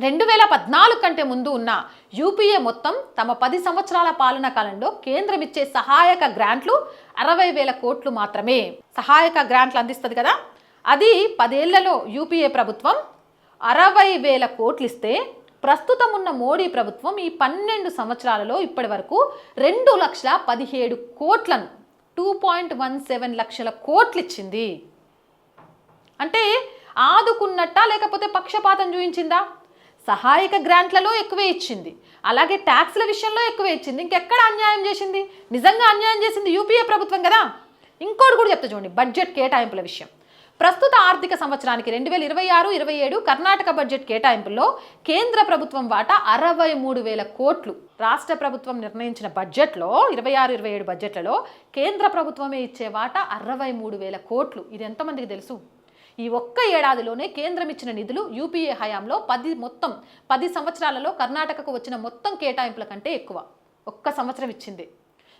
2014 కంటే ముందు ఉన్న యూపీఏ మొత్తం తమ 10 సంవత్సరాల పాలనా కాలంలో కేంద్రం ఇచ్చే సహాయక గ్రాంట్లు 60,000 కోట్లు మాత్రమే. సహాయక గ్రాంట్లు అందిస్తుంది కదా, అది 10 ఏళ్లలో యూపీఏ ప్రభుత్వం 60,000 కోట్లు ఇస్తే, ప్రస్తుతం ఉన్న మోడీ ప్రభుత్వం ఈ 12 సంవత్సరాలలో ఇప్పటి వరకు 2,17 కోట్లను 2.17 లక్షల కోట్లు ఇచ్చింది. అంటే ఆదుకున్నట్టా లేకపోతే పక్షపాతం చూయించిందా? సహాయక గ్రాంట్లలో ఎక్కువే ఇచ్చింది, అలాగే ట్యాక్స్ల విషయంలో ఎక్కువే ఇచ్చింది. ఇంకెక్కడ అన్యాయం చేసింది? నిజంగా అన్యాయం చేసింది యూపీఏ ప్రభుత్వం కదా. ఇంకోటి కూడా చెప్తా చూడండి, బడ్జెట్ కేటాయింపుల విషయం. ప్రస్తుత ఆర్థిక సంవత్సరానికి 2026-27 కర్ణాటక బడ్జెట్ కేటాయింపుల్లో కేంద్ర ప్రభుత్వం వాటా 63,000 కోట్లు. రాష్ట్ర ప్రభుత్వం నిర్ణయించిన బడ్జెట్లో 26-27 బడ్జెట్లలో కేంద్ర ప్రభుత్వమే ఇచ్చే వాటా 63,000 కోట్లు. ఇది ఎంతమందికి తెలుసు? ఈ ఒక్క ఏడాదిలోనే కేంద్రం ఇచ్చిన నిధులు యూపీఏ హయాంలో 10 సంవత్సరాలలో కర్ణాటకకు వచ్చిన మొత్తం కేటాయింపుల కంటే ఎక్కువ. ఒక్క సంవత్సరం ఇచ్చింది.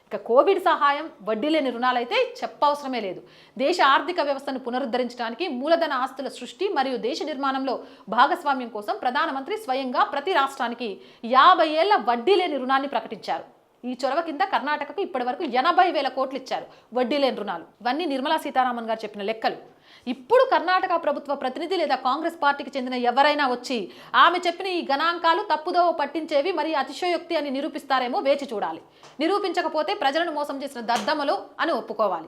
ఇక కోవిడ్ సహాయం, వడ్డీ లేని రుణాలైతే చెప్పవసరమే లేదు. దేశ ఆర్థిక వ్యవస్థను పునరుద్ధరించడానికి, మూలధన ఆస్తుల సృష్టి మరియు దేశ నిర్మాణంలో భాగస్వామ్యం కోసం ప్రధానమంత్రి స్వయంగా ప్రతి రాష్ట్రానికి 50 ఏళ్ల వడ్డీ లేని రుణాన్ని ప్రకటించారు. ఈ చొరవ కింద కర్ణాటకకు ఇప్పటి వరకు 80,000 కోట్లు ఇచ్చారు వడ్డీ లేని రుణాలు. ఇవన్నీ నిర్మలా సీతారామన్ గారు చెప్పిన లెక్కలు. ఇప్పుడు కర్ణాటక ప్రభుత్వ ప్రతినిధి లేదా కాంగ్రెస్ పార్టీకి చెందిన ఎవరైనా వచ్చి ఆమె చెప్పిన ఈ గణాంకాలు తప్పుదోవ పట్టించేవి మరి అతిశయోక్తి అని నిరూపిస్తారేమో వేచి చూడాలి. నిరూపించకపోతే ప్రజలను మోసం చేసిన దద్దమ్మలు అని ఒప్పుకోవాలి.